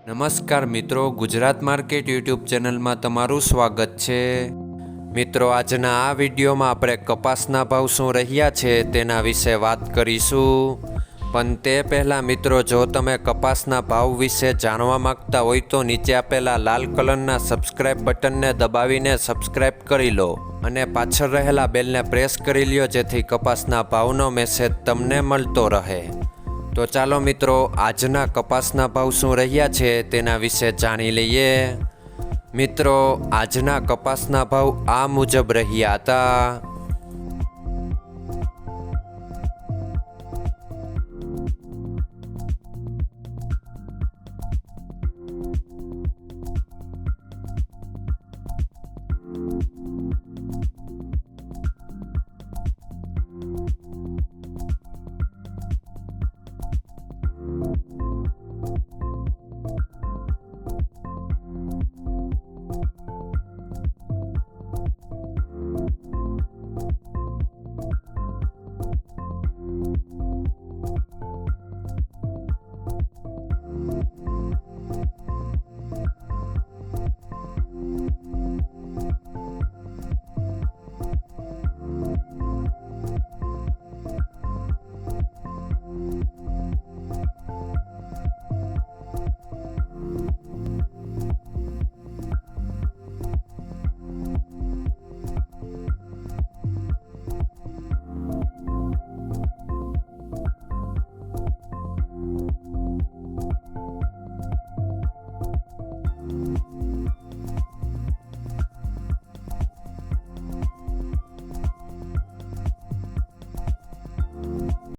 નમસ્કાર મિત્રો, Gujarat market YouTube ચેનલમાં તમારું સ્વાગત છે। મિત્રો, આજના આ વિડીયોમાં આપણે કપાસના ભાવ શું રહ્યા છે તેના વિશે વાત કરીશું। પણ તે પહેલાં મિત્રો, જો તમે કપાસના ભાવ વિશે જાણવા માંગતા હોય તો નીચે આપેલા લાલ કલરના સબસ્ક્રાઇબ બટનને દબાવીને સબસ્ક્રાઇબ કરી લો અને પાછળ રહેલા બેલને પ્રેસ કરી લ્યો, જેથી કપાસના ભાવનો મેસેજ તમને મળતો રહે। તો ચાલો મિત્રો, આજના કપાસના ભાવ શું રહ્યા છે તેના વિશે જાણી લઈએ। મિત્રો, આજના કપાસના ભાવ આ મુજબ રહ્યા હતા।